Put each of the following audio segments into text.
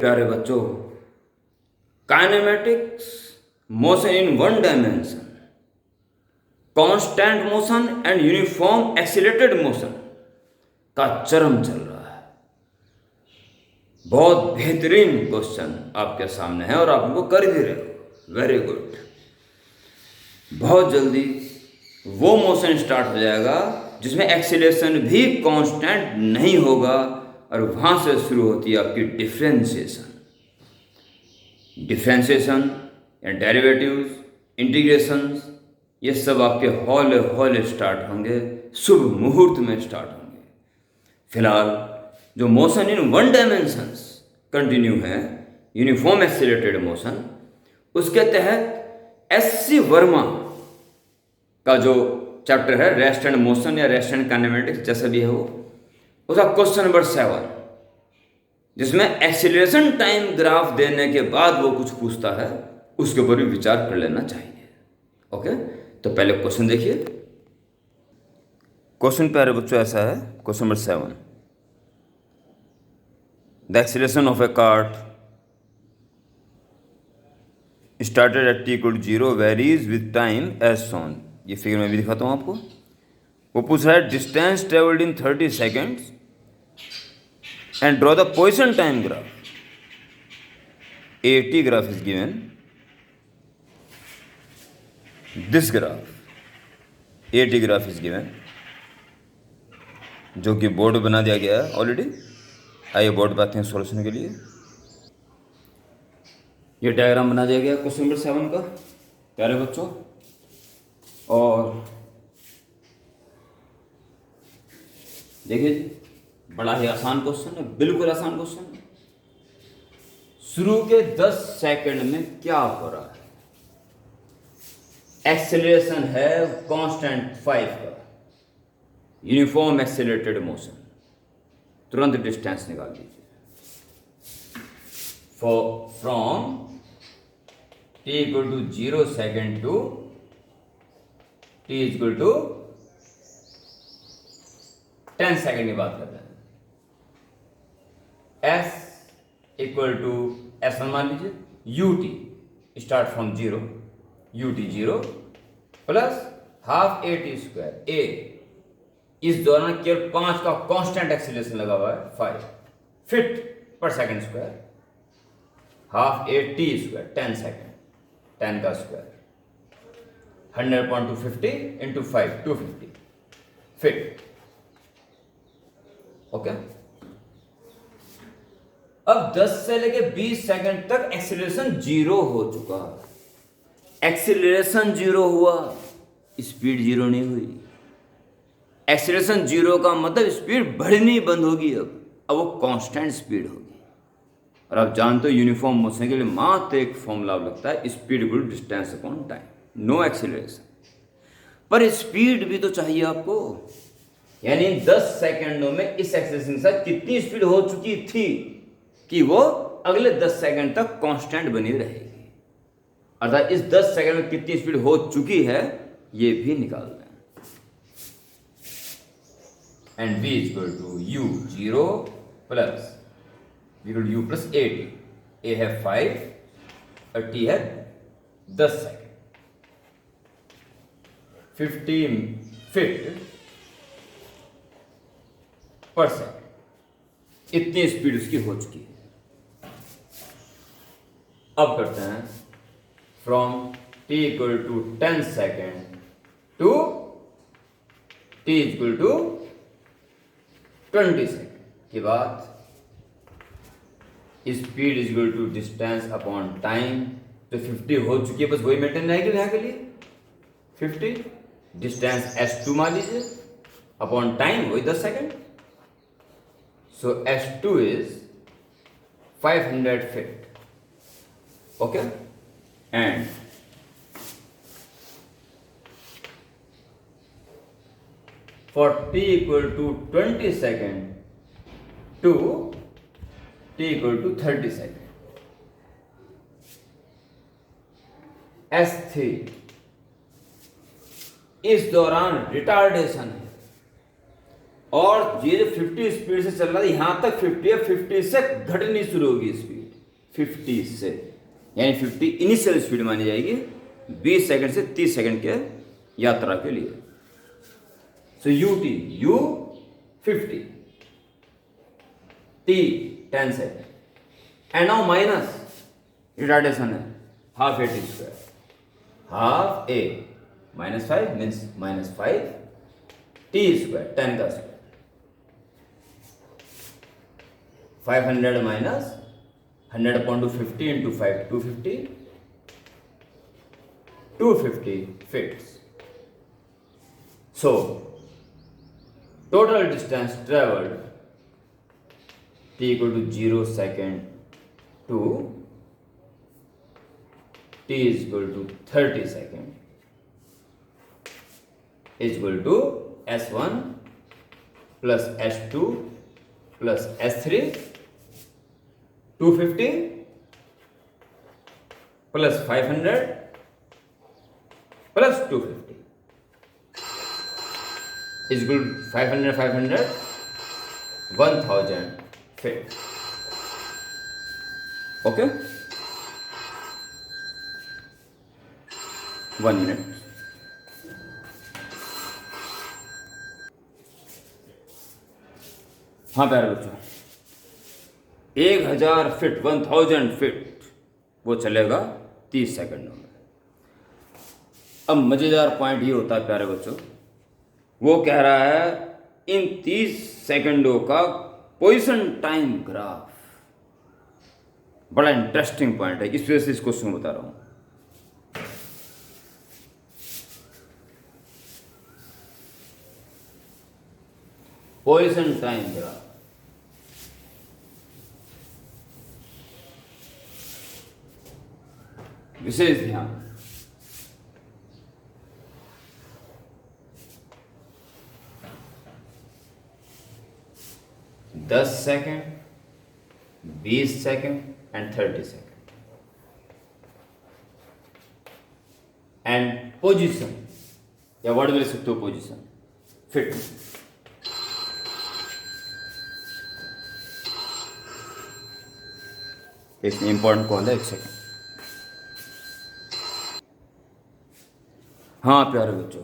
प्यारे बच्चों, kinematics motion in one dimension, constant motion and uniform accelerated motion का चरम चल रहा है। बहुत बेहतरीन क्वेश्चन आपके सामने है और आप उनको कर भी रहे हो। Very good. बहुत जल्दी वो मोशन स्टार्ट हो जाएगा जिसमें एक्सीलरेशन भी कांस्टेंट नहीं होगा और वहां से शुरू होती है आपकी डिफ्रेंशिएशन या डेरिवेटिव्स, इंटीग्रेशंस, ये सब आपके हौले हौले स्टार्ट होंगे, शुभ मुहूर्त में स्टार्ट होंगे। फिलहाल जो motion in one dimensions continue है, यूनिफॉर्म एक्सीलरेटेड मोशन, उसके तहत एस.सी. वर्मा का जो चैप्टर है रेस्ट एंड मोशन या रेस्ट एंड काइनेमेटिक्स, जैसा भी है वो, उसका क्वेश्चन नंबर 7, जिसमें एक्सीलरेशन टाइम ग्राफ देने के बाद वो कुछ पूछता है, उसके ऊपर भी विचार कर लेना चाहिए। ओके, तो पहले क्वेश्चन देखिए। क्वेश्चन प्यारे बच्चों ऐसा है, question number 7, the acceleration of a cart started at t = 0 varies with time as shown. ये फिगर में भी दिखाता हूँ आपको। वो पूछ रहा है distance travelled in 30 seconds and draw the position time graph. AT graph is given. This graph, AT graph is given, जो कि बोर्ड बना दिया गया है ऑलरेडी। आइए बोर्ड पे आते हैं सॉल्यूशन के लिए। ये डायग्राम बना दिया गया क्वेश्चन नंबर 7 का प्यारे बच्चों, और देखिए जी, बड़ा ही आसान क्वेश्चन है, बिल्कुल आसान क्वेश्चन है। शुरू के 10 सेकंड में क्या हो रहा है? एक्सेलरेशन है कांस्टेंट 5 का, यूनिफॉर्म एक्सेलरेटेड मोशन। तुरंत डिस्टेंस निकाल दीजिए। From t = 0 second to t = 10 second की बात करते हैं। S = S1 मान लीजिए, ut start from 0, ut 0 plus half AT²। A इस दौरान केवल 5 का कांस्टेंट एक्सीलरेशन लगा हुआ है, 5 फीट पर second square, half AT², 10 second, 10 का स्क्वायर, 100.250 इंटू 5, 250 फीट। ओके, अब 10 से लेके 20 सेकंड तक एक्सीलरेशन 0 हो चुका। एक्सीलरेशन 0 हुआ, स्पीड 0 नहीं हुई। एक्सीलरेशन 0 का मतलब स्पीड बढ़नी बंद होगी। अब वो कांस्टेंट स्पीड होगी। और आप जानते हो यूनिफॉर्म मोशन के लिए मात्र एक फॉर्मूला लगता है, speed = distance upon time, no acceleration. पर स्पीड भी तो चाहिए आपको, यानी 10 सेकंडों में इस एक्सीलरेशन के साथ कितनी स्पीड हो चुकी थी कि वो अगले 10 सेकंड तक कांस्टेंट बनी रहेगी। अर्थात इस 10 सेकंड में कितनी स्पीड हो चुकी है ये भी निकाल दें। And v = u0 plus u plus AT। A है 5 और T है 10 सेकंड, 50 फीट पर सेकंड, इतनी स्पीड उसकी हो चुकी है। अब करते हैं from t = 10 second to t = 20 second के बाद स्पीड = डिस्टेंस अपॉन टाइम। तो 50 हो चुकी है, बस वही मेंटेन रहेगी यहाँ के लिए। 50 डिस्टेंस S2 मान लीजिए अपॉन टाइम वही 10 second. So S2 is 500 feet. Okay, and for t = 20 second to t = 30 second, S3 इस दौरान रिटार्डेशन है, और ये जो 50 स्पीड से चल रहा है, यहां तक 50 है, 50 से घटनी शुरू होगी स्पीड। 50 से, यानी 50 इनिशियल स्पीड मानी जाएगी 20 सेकंड से 30 सेकंड के यात्रा के लिए। So u 50, t 10 second, and now minus retardation है half a t square, half a -5 means -5 t square, 10 का square, 500 minus 100 upon 250 into 5, 250 fits. So total distance traveled t equal to 0 second to t is equal to 30 second is equal to s1 plus s2 plus s3, 250 plus 500 plus 250 is equal to 500 1000 feet. Okay, 1 minute. हाँ प्यारे बच्चों, 1000 feet 1000 feet वो चलेगा 30 सेकंडों में। अब मज़ेदार point ये होता है प्यारे बच्चों, वो कह रहा है इन 30 सेकंडों का पोजीशन टाइम ग्राफ। बड़ा इंटरेस्टिंग पॉइंट है, इस वजह से इस क्वेश्चन को बता रहा हूँ। पोजीशन टाइम ग्राफ, विशेष ध्यान, दस second, 20 second and 30 second, and position या वर्ड में लिख सकते हो पोजीशन फिट। इसमें इंपॉर्टेंट कॉल है, 1 सेकेंड। हाँ प्यारे बच्चों,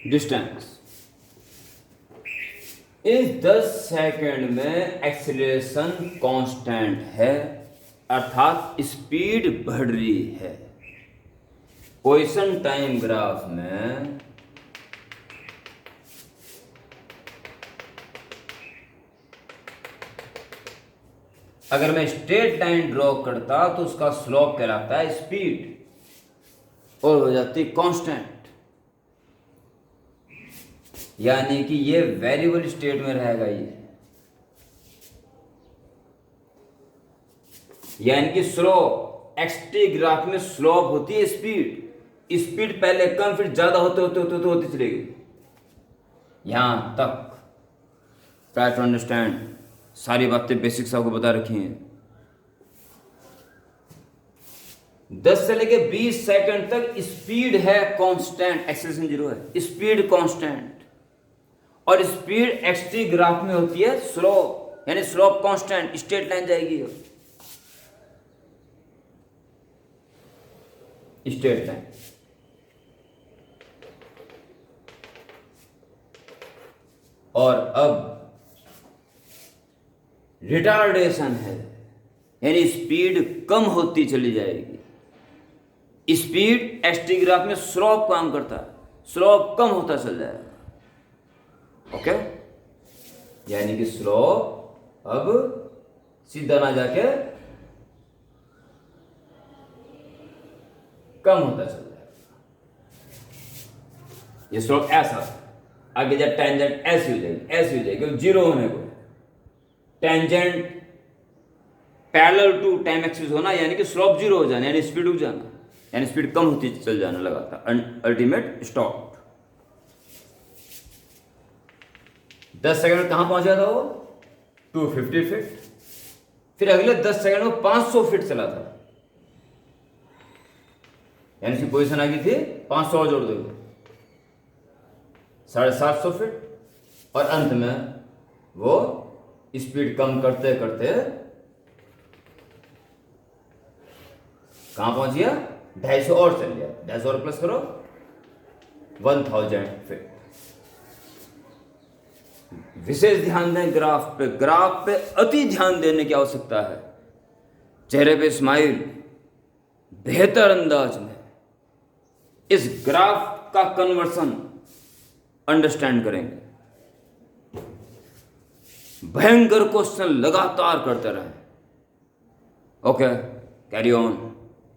डिस्टेंस इस 10 सेकंड में एक्सीलरेशन कांस्टेंट है, अर्थात स्पीड बढ़ रही है। पोजीशन टाइम ग्राफ में अगर मैं स्ट्रेट लाइन ड्रॉ करता तो उसका स्लोप कहलाता है स्पीड और हो जाती कांस्टेंट, यानी कि ये वेरिएबल स्टेट में रहेगा ये, यानी कि स्लोप एक्सटी ग्राफ में स्लोप होती है स्पीड। स्पीड पहले कम फिर ज्यादा होते चलेगी। यहां तक ट्राई टू अंडरस्टैंड, सारी बातें बेसिक्स आपको बता रखी हैं। 10 से लेके 20 सेकंड तक स्पीड है कांस्टेंट, एक्सेलरेशन 0 है, स्पीड कांस्टेंट, और स्पीड एक्सटी ग्राफ में होती है स्लोप, यानी स्लोप कांस्टेंट, स्ट्रेट लाइन जाएगी, स्ट्रेट लाइन। और अब रिटार्डेशन है, यानी स्पीड कम होती चली जाएगी। स्पीड एक्सटी ग्राफ में स्लोप काम करता है, स्लोप कम होता चल जाएगा। ओके, यानी कि स्लोप अब सीधा ना जाके कम होता चल जाएगा। ये स्लोप ऐसा, आगे जब टेंजेंट ऐसी हो जाएगी, जीरो होने को tangent parallel to time axis होना, यानी कि स्लोप 0 हो जाना, यानी स्पीड रुक जाना, यानी स्पीड कम होती चल जाना लगातार, अल्टीमेट स्टॉप। 10 सेकंड में कहां पहुंचा था वो? 250 फीट। फिर अगले 10 सेकंड में 500 फीट चला था, यानी इसकी पोजीशन आ गई थी 500 और जोड़ दोगे 750 फीट, और अंत में वो स्पीड कम करते करते कहाँ पहुंच गया, 250 और चल गया, 250 और प्लस करो 1000 फीट। विशेष ध्यान दें ग्राफ पे, ग्राफ पे अति ध्यान देने की आवश्यकता है। चेहरे पे स्माइल, बेहतर अंदाज में इस ग्राफ का कन्वर्सन अंडरस्टैंड करेंगे। भयंकर क्वेश्चन लगातार करते रहें। ओके, कैरी ऑन,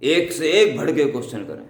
एक से एक भड़के क्वेश्चन करें।